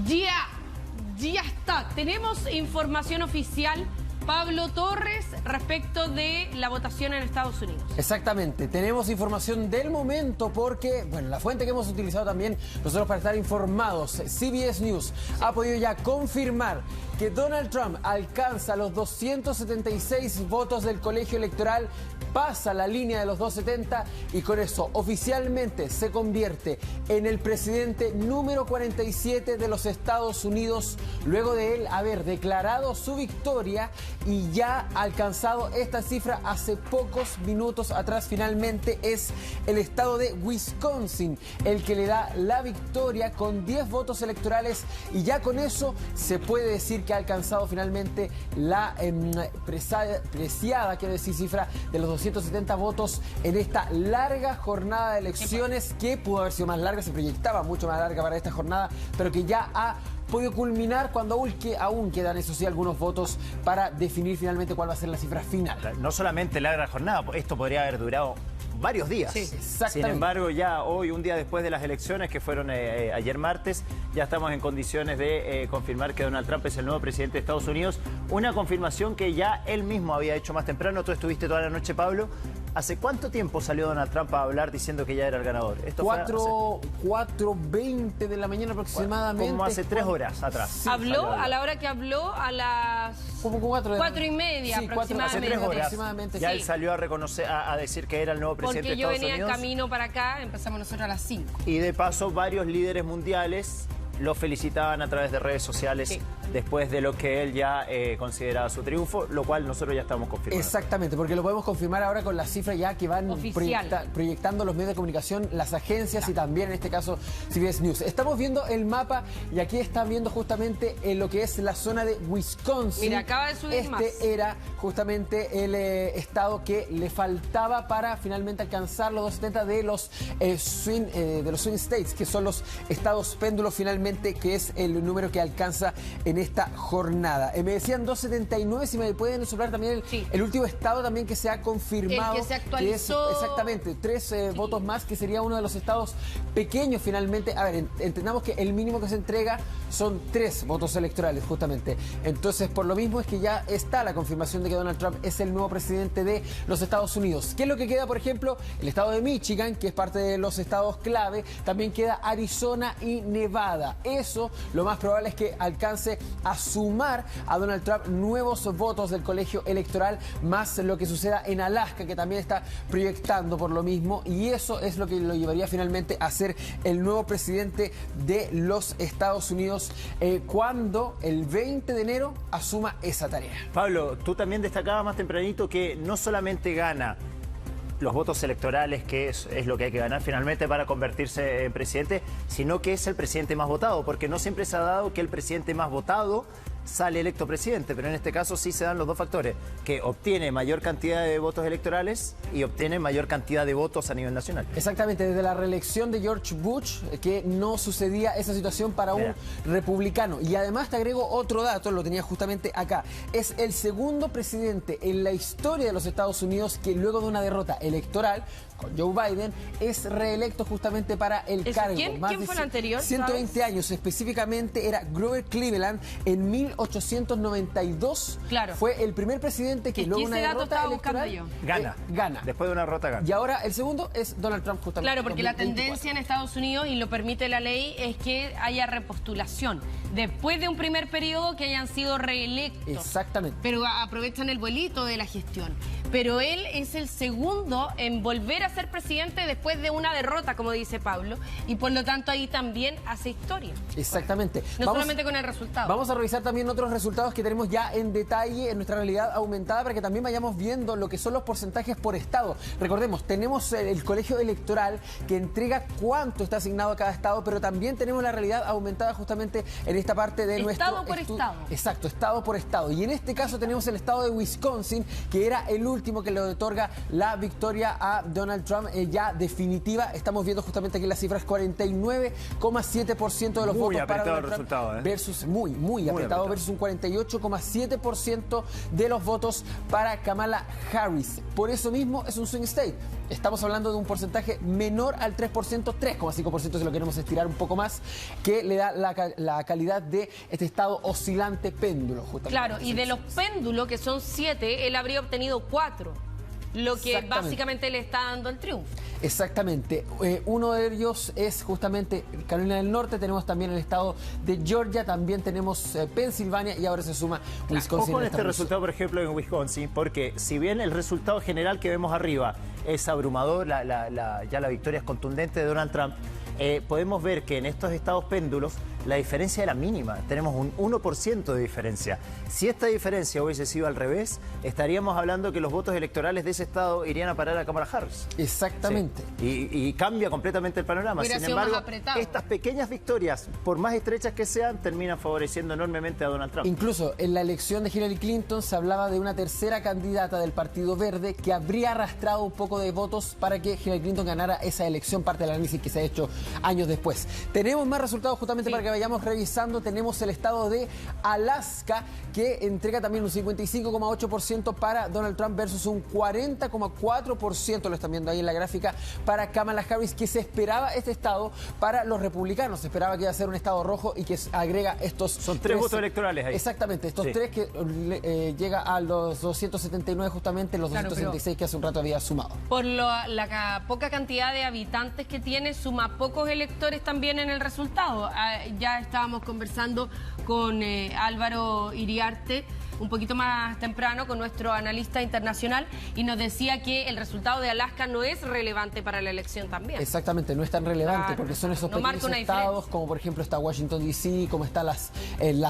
Ya está. Tenemos información oficial, Pablo Torres, respecto de la votación en Estados Unidos. Exactamente, tenemos información del momento porque, bueno, la fuente que hemos utilizado también nosotros para estar informados, CBS News, ha podido ya confirmar que Donald Trump alcanza los 276 votos del colegio electoral, pasa la línea de los 270 y con eso oficialmente se convierte en el presidente número 47 de los Estados Unidos, luego de él haber declarado su victoria y ya alcanzado esta cifra hace pocos minutos atrás. Finalmente es el estado de Wisconsin el que le da la victoria con 10 votos electorales y ya con eso se puede decir que ha alcanzado finalmente la preciada, quiero decir, cifra de los 270 votos en esta larga jornada de elecciones que pudo haber sido más larga, se proyectaba mucho más larga para esta jornada, pero que ya ha podido culminar cuando aún quedan, eso sí, algunos votos para definir finalmente cuál va a ser la cifra final. No solamente larga jornada, esto podría haber durado varios días. Sí, exactamente. Sin embargo, ya hoy, un día después de las elecciones, que fueron ayer martes, ya estamos en condiciones de confirmar que Donald Trump es el nuevo presidente de Estados Unidos. Una confirmación que ya él mismo había hecho más temprano. Tú estuviste toda la noche, Pablo. ¿Hace cuánto tiempo salió Donald Trump a hablar diciendo que ya era el ganador? 4:20 de la mañana aproximadamente. Como hace 3 horas atrás. Sí, habló a la hora que habló, a las como 4:30 sí, aproximadamente. Hace 3 horas. Aproximadamente, ya sí. Él salió a reconocer, a decir que era el nuevo presidente de Estados Unidos. Porque yo venía en camino para acá, empezamos nosotros a las 5. Y de paso, varios líderes mundiales lo felicitaban a través de redes sociales, sí, después de lo que él ya consideraba su triunfo, lo cual nosotros ya estamos confirmando. Exactamente, porque lo podemos confirmar ahora con las cifras ya que van proyectando los medios de comunicación, las agencias, y también en este caso CBS News. Estamos viendo el mapa y aquí están viendo justamente lo que es la zona de Wisconsin. Mira, acaba de subir más. Era justamente el estado que le faltaba para finalmente alcanzar los 270 de los swing states, que son los estados péndulos finalmente, que es el número que alcanza en esta jornada. Me decían 279, si me pueden soplar también el último estado también que se ha confirmado. El que se actualizó. Que es, exactamente, 3 votos más, que sería uno de los estados pequeños finalmente. A ver, entendamos que el mínimo que se entrega son 3 votos electorales justamente. Entonces, por lo mismo es que ya está la confirmación de que Donald Trump es el nuevo presidente de los Estados Unidos. ¿Qué es lo que queda? Por ejemplo, el estado de Michigan, que es parte de los estados clave. También queda Arizona y Nevada. Eso, lo más probable es que alcance a sumar a Donald Trump nuevos votos del colegio electoral, más lo que suceda en Alaska, que también está proyectando por lo mismo, y eso es lo que lo llevaría finalmente a ser el nuevo presidente de los Estados Unidos cuando el 20 de enero asuma esa tarea. Pablo, tú también destacabas más tempranito que no solamente gana los votos electorales, que es lo que hay que ganar finalmente para convertirse en presidente, sino que es el presidente más votado, porque no siempre se ha dado que el presidente más votado sale electo presidente, pero en este caso sí se dan los dos factores, que obtiene mayor cantidad de votos electorales y obtiene mayor cantidad de votos a nivel nacional. Exactamente, desde la reelección de George Bush, que no sucedía esa situación para un republicano. Y además te agrego otro dato, lo tenía justamente acá. Es el segundo presidente en la historia de los Estados Unidos que luego de una derrota electoral con Joe Biden es reelecto justamente para el cargo. ¿Quién fue el anterior? 120 ¿sabes? años, específicamente era Grover Cleveland en 1892. Claro. Fue el primer presidente que luego de una derrota electoral gana. Después de una derrota gana. Y ahora el segundo es Donald Trump justamente. Claro, porque la 2024. tendencia en Estados Unidos, y lo permite la ley, es que haya repostulación. Después de un primer periodo que hayan sido reelectos. Exactamente. Pero aprovechan el vuelito de la gestión. Pero él es el segundo en volver a ser presidente después de una derrota, como dice Pablo, y por lo tanto ahí también hace historia. Exactamente. No solamente con el resultado. Vamos a revisar también otros resultados que tenemos ya en detalle en nuestra realidad aumentada para que también vayamos viendo lo que son los porcentajes por estado. Recordemos, tenemos el colegio electoral que entrega cuánto está asignado a cada estado, pero también tenemos la realidad aumentada justamente en esta parte de nuestro estado por estado. Exacto, estado por estado. Y en este caso tenemos el estado de Wisconsin, que era el último que le otorga la victoria a Donald Trump ya definitiva. Estamos viendo justamente aquí las cifras, 49,7% de los votos para Donald Trump resultado, versus muy apretado versus un 48,7% de los votos para Kamala Harris. Por eso mismo es un swing state. Estamos hablando de un porcentaje menor al 3%, 3,5% si lo queremos estirar un poco más, que le da la calidad de este estado oscilante péndulo, justamente. Claro, y de los péndulos, que son 7, él habría obtenido 4, lo que básicamente le está dando el triunfo. Exactamente. Uno de ellos es justamente Carolina del Norte, tenemos también el estado de Georgia, también tenemos Pensilvania y ahora se suma Wisconsin. Ojo con este resultado, por ejemplo, en Wisconsin, porque si bien el resultado general que vemos arriba es abrumador, ya la victoria es contundente de Donald Trump, podemos ver que en estos estados péndulos la diferencia era mínima, tenemos un 1% de diferencia. Si esta diferencia hubiese sido al revés, estaríamos hablando que los votos electorales de ese estado irían a parar a Kamala Harris. Exactamente. Sí. Y cambia completamente el panorama. Hubiera Sin sido embargo, más apretado. estas pequeñas victorias, por más estrechas que sean, terminan favoreciendo enormemente a Donald Trump. Incluso en la elección de Hillary Clinton se hablaba de una tercera candidata del Partido Verde que habría arrastrado un poco de votos para que Hillary Clinton ganara esa elección, parte del análisis que se ha hecho años después. Tenemos más resultados justamente para que vayamos revisando. Tenemos el estado de Alaska, que entrega también un 55,8% para Donald Trump versus un 40,4%, lo están viendo ahí en la gráfica, para Kamala Harris, que se esperaba este estado para los republicanos. Se esperaba que iba a ser un estado rojo y que agrega estos... Son tres votos electorales ahí. Exactamente, estos tres que llega a los 279 justamente, los 266 que hace un rato había sumado. Por la poca cantidad de habitantes que tiene, suma pocos electores también en el resultado. Ya estábamos conversando con Álvaro Iriarte un poquito más temprano, con nuestro analista internacional, y nos decía que el resultado de Alaska no es relevante para la elección también. Exactamente, no es tan relevante porque son esos pequeños estados, como por ejemplo está Washington DC, como está las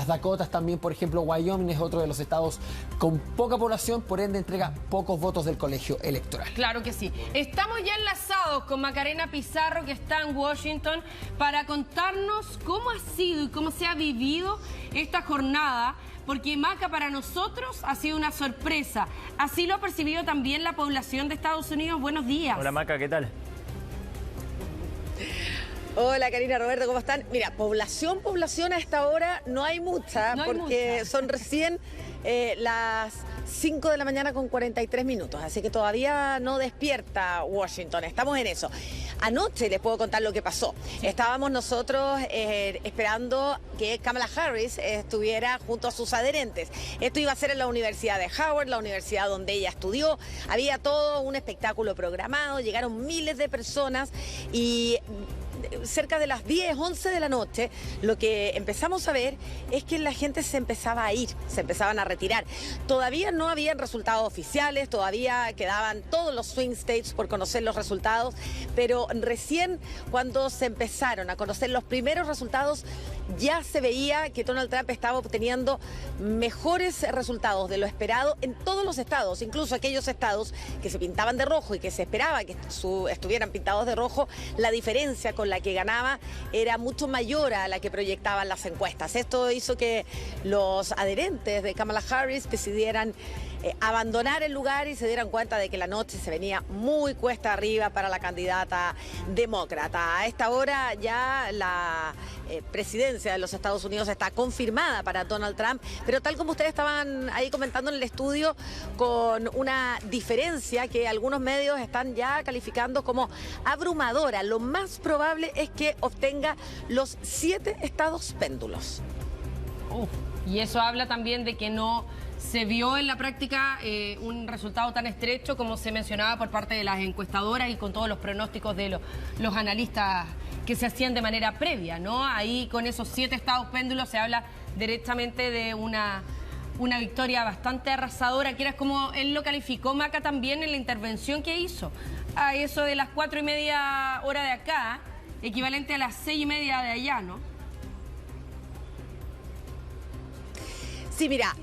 Dakotas también, por ejemplo Wyoming es otro de los estados con poca población, por ende entrega pocos votos del colegio electoral. Claro que sí. Estamos ya enlazados con Macarena Pizarro, que está en Washington, para contarnos cómo ha sido y cómo se ha vivido esta jornada. Porque, Maca, para nosotros ha sido una sorpresa. Así lo ha percibido también la población de Estados Unidos. Buenos días. Hola, Maca, ¿qué tal? Hola, Karina, Roberto, ¿cómo están? Mira, población a esta hora no hay mucha, porque son recién las 5 de la mañana con 43 minutos, así que todavía no despierta Washington, estamos en eso. Anoche les puedo contar lo que pasó. Estábamos nosotros esperando que Kamala Harris estuviera junto a sus adherentes. Esto iba a ser en la Universidad de Howard, la universidad donde ella estudió. Había todo un espectáculo programado, llegaron miles de personas y cerca de las 10, 11 de la noche, lo que empezamos a ver es que la gente se empezaba a ir, se empezaban a retirar. Todavía no habían resultados oficiales, todavía quedaban todos los swing states por conocer los resultados, pero recién cuando se empezaron a conocer los primeros resultados, ya se veía que Donald Trump estaba obteniendo mejores resultados de lo esperado en todos los estados, incluso aquellos estados que se pintaban de rojo y que se esperaba que estuvieran pintados de rojo, la diferencia con la que ganaba era mucho mayor a la que proyectaban las encuestas. Esto hizo que los adherentes de Kamala Harris decidieran abandonar el lugar y se dieran cuenta de que la noche se venía muy cuesta arriba para la candidata demócrata. A esta hora ya la presidencia de los Estados Unidos está confirmada para Donald Trump, pero tal como ustedes estaban ahí comentando en el estudio, con una diferencia que algunos medios están ya calificando como abrumadora. Lo más probable es que obtenga los 7 estados péndulos. Y eso habla también de que no se vio en la práctica un resultado tan estrecho como se mencionaba por parte de las encuestadoras y con todos los pronósticos de los analistas que se hacían de manera previa, ¿no? Ahí con esos 7 estados péndulos se habla directamente de una victoria bastante arrasadora, que era como él lo calificó, Maca, también en la intervención que hizo. A eso de las 4:30 hora de acá, equivalente a las 6:30 de allá, ¿no? Sí, mira,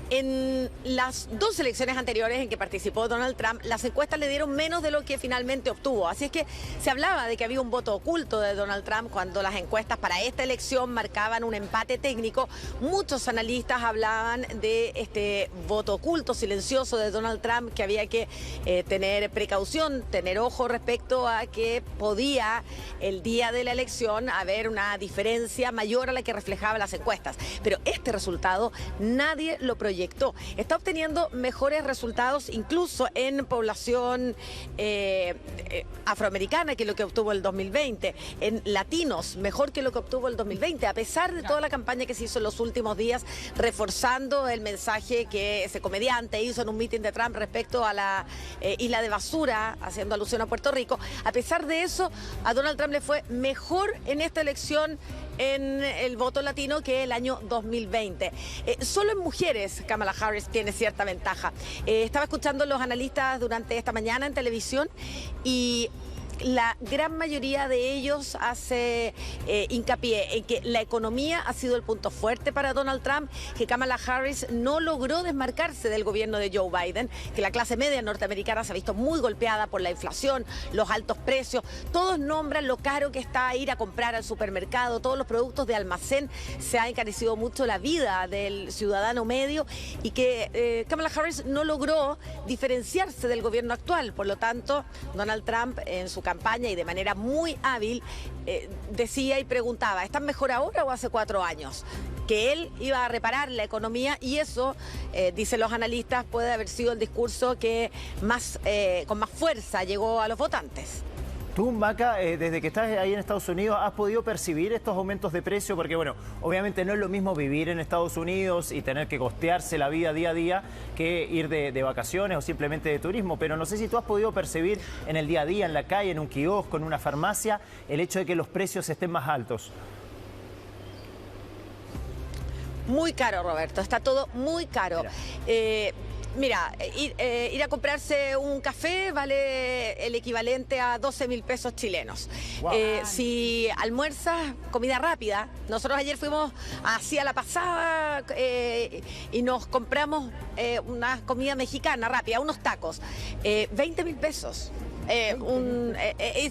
En las dos elecciones anteriores en que participó Donald Trump, las encuestas le dieron menos de lo que finalmente obtuvo. Así es que se hablaba de que había un voto oculto de Donald Trump cuando las encuestas para esta elección marcaban un empate técnico. Muchos analistas hablaban de este voto oculto, silencioso de Donald Trump, que había que tener precaución, tener ojo respecto a que podía el día de la elección haber una diferencia mayor a la que reflejaban las encuestas. Pero este resultado nadie lo proyectó. Está obteniendo mejores resultados incluso en población afroamericana que lo que obtuvo el 2020, en latinos mejor que lo que obtuvo el 2020, a pesar de toda la campaña que se hizo en los últimos días, reforzando el mensaje que ese comediante hizo en un mitin de Trump respecto a la isla de basura, haciendo alusión a Puerto Rico. A pesar de eso, a Donald Trump le fue mejor en esta elección en el voto latino que el año 2020. Solo en mujeres Kamala Harris tiene cierta ventaja. Estaba escuchando los analistas durante esta mañana en televisión y la gran mayoría de ellos hace hincapié en que la economía ha sido el punto fuerte para Donald Trump, que Kamala Harris no logró desmarcarse del gobierno de Joe Biden, que la clase media norteamericana se ha visto muy golpeada por la inflación, los altos precios. Todos nombran lo caro que está ir a comprar al supermercado, todos los productos de almacén. Se ha encarecido mucho la vida del ciudadano medio y que Kamala Harris no logró diferenciarse del gobierno actual. Por lo tanto, Donald Trump en su campaña y de manera muy hábil decía y preguntaba, ¿están mejor ahora o hace 4 años? Que él iba a reparar la economía y eso, dicen los analistas, puede haber sido el discurso que con más fuerza llegó a los votantes. Tú, Maca, desde que estás ahí en Estados Unidos, ¿has podido percibir estos aumentos de precio? Porque, bueno, obviamente no es lo mismo vivir en Estados Unidos y tener que costearse la vida día a día que ir de vacaciones o simplemente de turismo. Pero no sé si tú has podido percibir en el día a día, en la calle, en un kiosco, en una farmacia, el hecho de que los precios estén más altos. Muy caro, Roberto, está todo muy caro. Mira, ir a comprarse un café vale el equivalente a 12.000 pesos chilenos. Wow. Si almuerzas comida rápida, nosotros ayer fuimos hacia La Pasada y nos compramos una comida mexicana rápida, unos tacos, 20.000 pesos.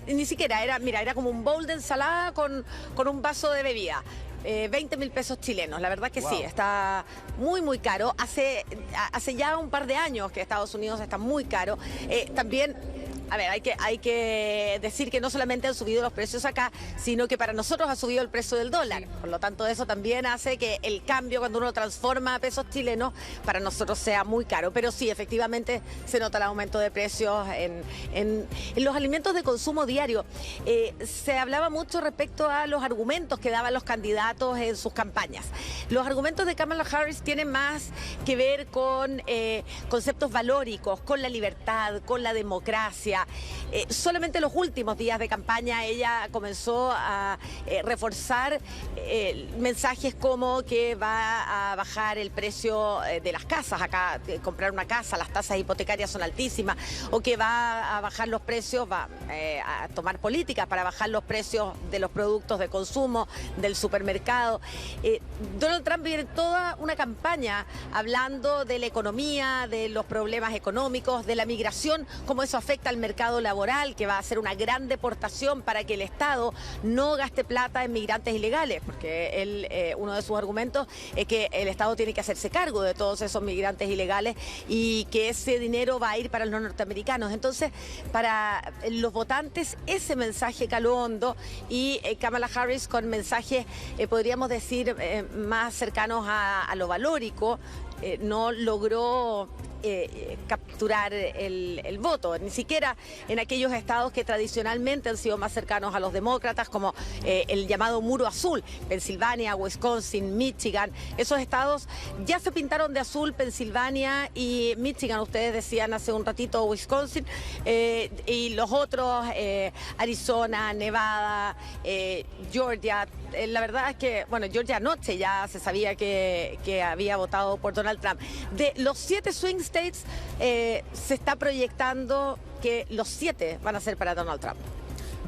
Ni siquiera, era como un bowl de ensalada con un vaso de bebida. 20.000 pesos chilenos, la verdad que wow. Sí, está muy muy caro. Hace ya un par de años que Estados Unidos está muy caro. También, a ver, hay que decir que no solamente han subido los precios acá, sino que para nosotros ha subido el precio del dólar. Por lo tanto, eso también hace que el cambio, cuando uno lo transforma a pesos chilenos, para nosotros sea muy caro. Pero sí, efectivamente, se nota el aumento de precios en los alimentos de consumo diario. Se hablaba mucho respecto a los argumentos que daban los candidatos en sus campañas. Los argumentos de Kamala Harris tienen más que ver con conceptos valóricos, con la libertad, con la democracia. Solamente en los últimos días de campaña ella comenzó a reforzar mensajes como que va a bajar el precio de las casas. Acá comprar una casa, las tasas hipotecarias son altísimas, o que va a bajar los precios, va a tomar políticas para bajar los precios de los productos de consumo del supermercado. Donald Trump viene toda una campaña hablando de la economía, de los problemas económicos, de la migración, cómo eso afecta al mercado laboral, que va a ser una gran deportación para que el Estado no gaste plata en migrantes ilegales, porque uno de sus argumentos es que el Estado tiene que hacerse cargo de todos esos migrantes ilegales y que ese dinero va a ir para los norteamericanos. Entonces, para los votantes, ese mensaje caló hondo y Kamala Harris con mensajes, podríamos decir, más cercanos a lo valórico, no logró capturar el voto, ni siquiera en aquellos estados que tradicionalmente han sido más cercanos a los demócratas, como el llamado muro azul, Pensilvania, Wisconsin, Michigan. Esos estados ya se pintaron de azul, Pensilvania y Michigan, ustedes decían hace un ratito Wisconsin, y los otros, Arizona, Nevada, Georgia. La verdad es que, bueno, Georgia anoche ya se sabía que había votado por Donald Trump. De los 7 swing states, se está proyectando que los 7 van a ser para Donald Trump.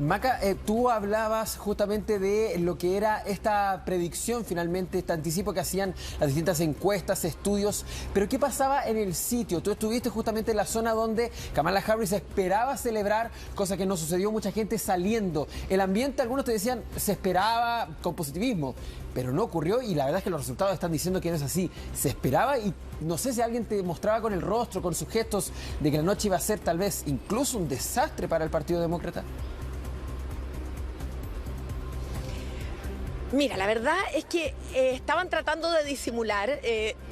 Maca, tú hablabas justamente de lo que era esta predicción finalmente, este anticipo que hacían las distintas encuestas, estudios, pero ¿qué pasaba en el sitio? Tú estuviste justamente en la zona donde Kamala Harris esperaba celebrar, cosa que no sucedió, mucha gente saliendo. El ambiente, algunos te decían, se esperaba con positivismo, pero no ocurrió y la verdad es que los resultados están diciendo que no es así. Se esperaba y no sé si alguien te mostraba con el rostro, con sus gestos, de que la noche iba a ser tal vez incluso un desastre para el Partido Demócrata. Mira, la verdad es que estaban tratando de disimular,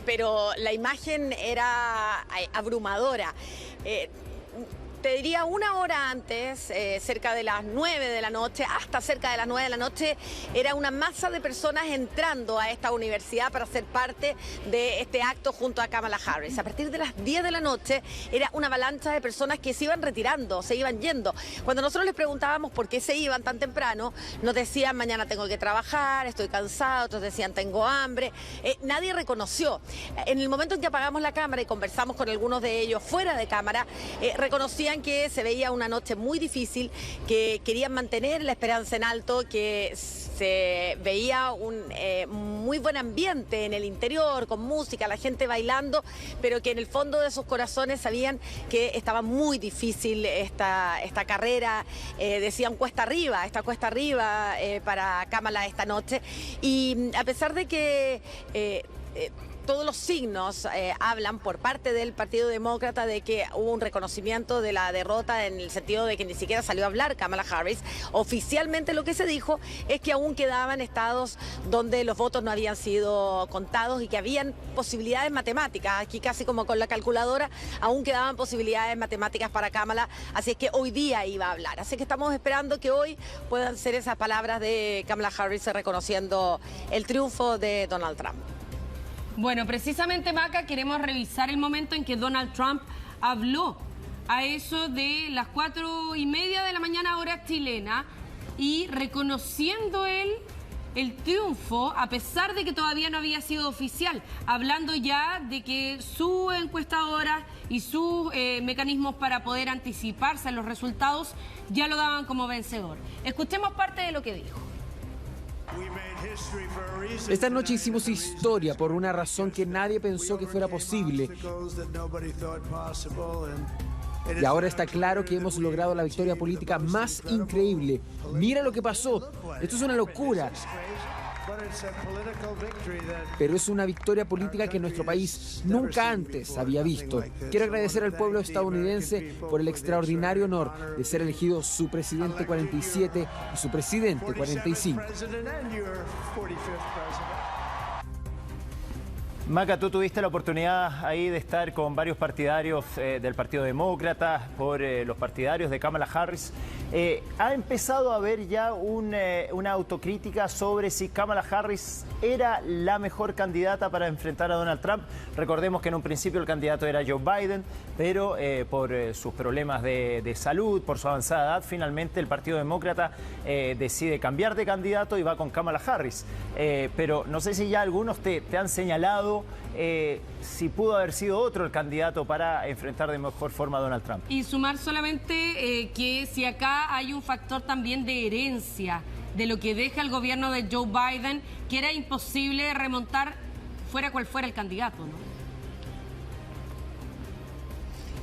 pero la imagen era abrumadora. Te diría una hora antes, cerca de las 9 de la noche, hasta cerca de las 9 de la noche, era una masa de personas entrando a esta universidad para ser parte de este acto junto a Kamala Harris. A partir de las 10 de la noche era una avalancha de personas que se iban retirando, se iban yendo. Cuando nosotros les preguntábamos por qué se iban tan temprano, nos decían mañana tengo que trabajar, estoy cansado, otros decían tengo hambre. Nadie reconoció. En el momento en que apagamos la cámara y conversamos con algunos de ellos fuera de cámara, reconocían que se veía una noche muy difícil, que querían mantener la esperanza en alto, que se veía un muy buen ambiente en el interior, con música, la gente bailando, pero que en el fondo de sus corazones sabían que estaba muy difícil esta carrera, decían cuesta arriba para Kamala esta noche. Y a pesar de que todos los signos hablan por parte del Partido Demócrata de que hubo un reconocimiento de la derrota en el sentido de que ni siquiera salió a hablar Kamala Harris. Oficialmente lo que se dijo es que aún quedaban estados donde los votos no habían sido contados y que habían posibilidades matemáticas. Aquí casi como con la calculadora, aún quedaban posibilidades matemáticas para Kamala, así es que hoy día iba a hablar. Así que estamos esperando que hoy puedan ser esas palabras de Kamala Harris reconociendo el triunfo de Donald Trump. Bueno, precisamente, Maca, queremos revisar el momento en que Donald Trump habló a eso de las 4:30 de la mañana hora chilena y reconociendo él el triunfo, a pesar de que todavía no había sido oficial, hablando ya de que su encuestadora y sus mecanismos para poder anticiparse a los resultados ya lo daban como vencedor. Escuchemos parte de lo que dijo. Esta noche hicimos historia por una razón que nadie pensó que fuera posible. Y ahora está claro que hemos logrado la victoria política más increíble. Mira lo que pasó. Esto es una locura. Pero es una victoria política que nuestro país nunca antes había visto. Quiero agradecer al pueblo estadounidense por el extraordinario honor de ser elegido su presidente 47 y su presidente 45. Maca, tú tuviste la oportunidad ahí de estar con varios partidarios del Partido Demócrata, por los partidarios de Kamala Harris. ¿Ha empezado a haber ya una autocrítica sobre si Kamala Harris era la mejor candidata para enfrentar a Donald Trump? Recordemos que en un principio el candidato era Joe Biden, pero por sus problemas de salud, por su avanzada edad, finalmente el Partido Demócrata decide cambiar de candidato y va con Kamala Harris. Pero no sé si ya algunos te han señalado si pudo haber sido otro el candidato para enfrentar de mejor forma a Donald Trump. Y sumar solamente que si acá hay un factor también de herencia, de lo que deja el gobierno de Joe Biden, que era imposible remontar fuera cual fuera el candidato, ¿no?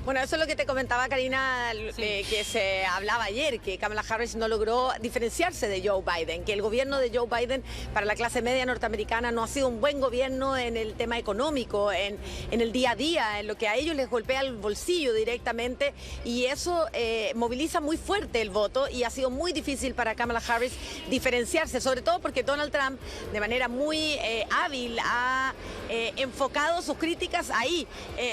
Bueno, eso es lo que te comentaba, Karina, sí, que se hablaba ayer, que Kamala Harris no logró diferenciarse de Joe Biden, que el gobierno de Joe Biden para la clase media norteamericana no ha sido un buen gobierno en el tema económico, en el día a día, en lo que a ellos les golpea el bolsillo directamente, y eso moviliza muy fuerte el voto y ha sido muy difícil para Kamala Harris diferenciarse, sobre todo porque Donald Trump de manera muy hábil ha enfocado sus críticas ahí.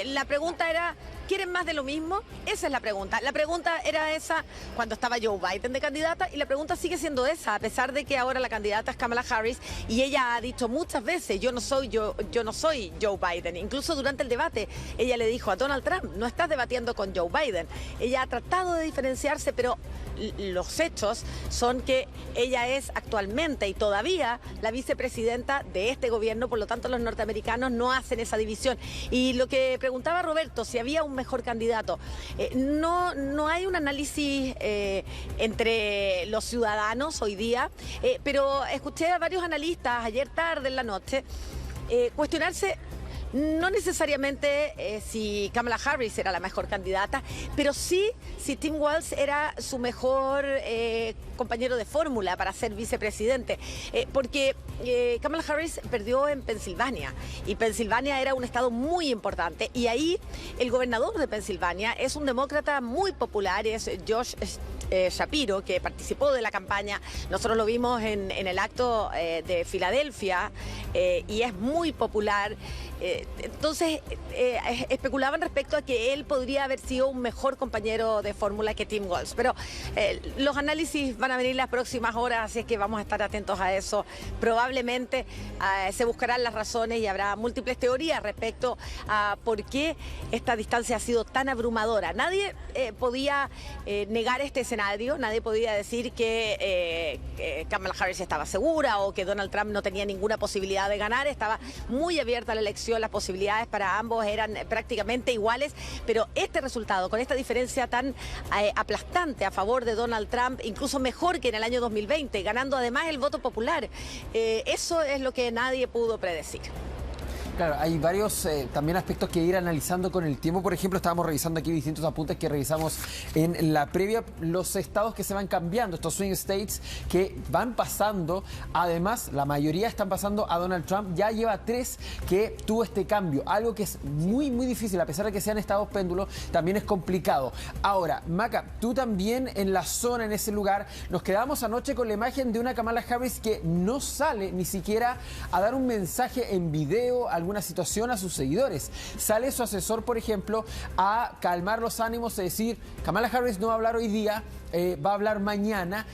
La pregunta era, ¿quieren más de lo mismo? Esa es la pregunta. La pregunta era esa cuando estaba Joe Biden de candidata y la pregunta sigue siendo esa, a pesar de que ahora la candidata es Kamala Harris y ella ha dicho muchas veces, yo no soy Joe Biden. Incluso durante el debate ella le dijo a Donald Trump, no estás debatiendo con Joe Biden. Ella ha tratado de diferenciarse, pero los hechos son que ella es actualmente y todavía la vicepresidenta de este gobierno, por lo tanto los norteamericanos no hacen esa división. Y lo que preguntaba Roberto, si había un mejor candidato. No hay un análisis entre los ciudadanos hoy día, pero escuché a varios analistas ayer tarde en la noche cuestionarse no necesariamente si Kamala Harris era la mejor candidata, pero sí si Tim Walz era su mejor compañero de fórmula para ser vicepresidente, porque Kamala Harris perdió en Pensilvania y Pensilvania era un estado muy importante y ahí el gobernador de Pensilvania es un demócrata muy popular, es Josh Shapiro, que participó de la campaña. Nosotros lo vimos en el acto de Filadelfia y es muy popular. Entonces especulaban respecto a que él podría haber sido un mejor compañero de fórmula que Tim Walz, pero los análisis van a venir las próximas horas, así es que vamos a estar atentos a eso. Probablemente se buscarán las razones y habrá múltiples teorías respecto a por qué esta distancia ha sido tan abrumadora. Nadie podía negar este escenario, nadie podía decir que Kamala Harris estaba segura o que Donald Trump no tenía ninguna posibilidad de ganar. Estaba muy abierta la elección, las posibilidades para ambos eran prácticamente iguales, pero este resultado, con esta diferencia tan aplastante a favor de Donald Trump, incluso mejor que en el año 2020, ganando además el voto popular, eso es lo que nadie pudo predecir. Claro, hay varios también aspectos que ir analizando con el tiempo. Por ejemplo, estábamos revisando aquí distintos apuntes que revisamos en la previa. Los estados que se van cambiando, estos swing states que van pasando. Además, la mayoría están pasando a Donald Trump. Ya lleva 3 que tuvo este cambio. Algo que es muy, muy difícil. A pesar de que sean estados péndulos, también es complicado. Ahora, Maca, tú también en la zona, en ese lugar, nos quedamos anoche con la imagen de una Kamala Harris que no sale ni siquiera a dar un mensaje en video, alguna situación a sus seguidores. Sale su asesor, por ejemplo, a calmar los ánimos y decir, Kamala Harris no va a hablar hoy día, va a hablar mañana.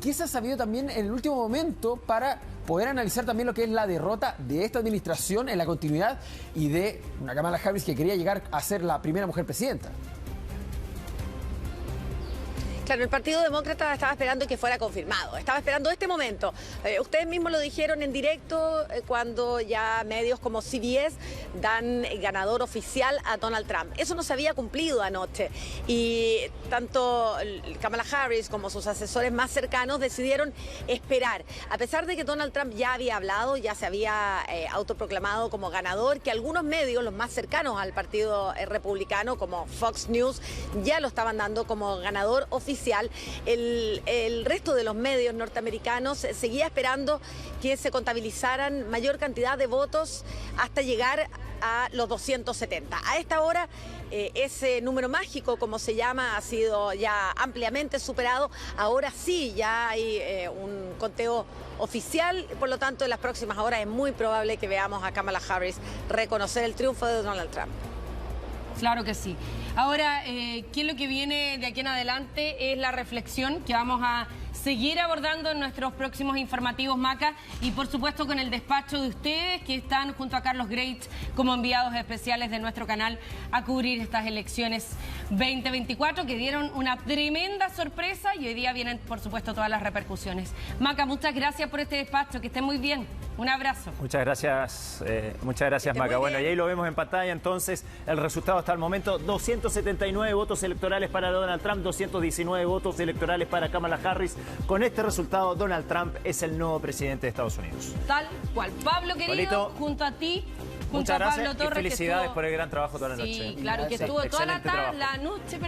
¿Qué se ha sabido también en el último momento para poder analizar también lo que es la derrota de esta administración en la continuidad y de una Kamala Harris que quería llegar a ser la primera mujer presidenta? Claro, el Partido Demócrata estaba esperando que fuera confirmado, estaba esperando este momento. Ustedes mismos lo dijeron en directo cuando ya medios como CBS dan ganador oficial a Donald Trump. Eso no se había cumplido anoche y tanto Kamala Harris como sus asesores más cercanos decidieron esperar. A pesar de que Donald Trump ya había hablado, ya se había autoproclamado como ganador, que algunos medios, los más cercanos al Partido Republicano, como Fox News, ya lo estaban dando como ganador oficial. El resto de los medios norteamericanos seguía esperando que se contabilizaran mayor cantidad de votos hasta llegar a los 270. A esta hora ese número mágico, como se llama, ha sido ya ampliamente superado. Ahora sí, ya hay un conteo oficial, por lo tanto en las próximas horas es muy probable que veamos a Kamala Harris reconocer el triunfo de Donald Trump. Claro que sí. Ahora, ¿qué es lo que viene de aquí en adelante? Es la reflexión que vamos a seguir abordando en nuestros próximos informativos, Maca, y por supuesto con el despacho de ustedes que están junto a Carlos Greitz como enviados especiales de nuestro canal a cubrir estas elecciones 2024 que dieron una tremenda sorpresa y hoy día vienen por supuesto todas las repercusiones. Maca, muchas gracias por este despacho, que estén muy bien. Un abrazo. Muchas gracias Maca. Bueno, y ahí lo vemos en pantalla entonces, el resultado hasta el momento, 279 votos electorales para Donald Trump, 219 votos electorales para Kamala Harris. Con este resultado, Donald Trump es el nuevo presidente de Estados Unidos. Tal cual. Pablo, querido, Polito, junto a ti, junto muchas a Pablo gracias Torres. y felicidades estuvo... por el gran trabajo toda la noche. Sí, claro, que estuvo toda la noche,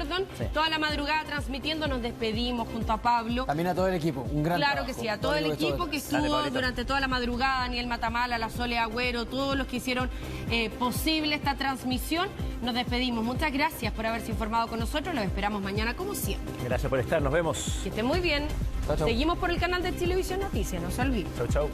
toda la madrugada transmitiendo. Nos despedimos junto a Pablo. También a todo el equipo, un gran trabajo. Claro que sí, a todo el equipo que estuvo durante toda la madrugada, Daniel Matamala, la Sole Agüero, todos los que hicieron posible esta transmisión. Nos despedimos. Muchas gracias por haberse informado con nosotros. Los esperamos mañana como siempre. Gracias por estar, nos vemos. Que estén muy bien. Chau, chau. Seguimos por el canal de Televisión Noticias, no se olviden. Chau, chau.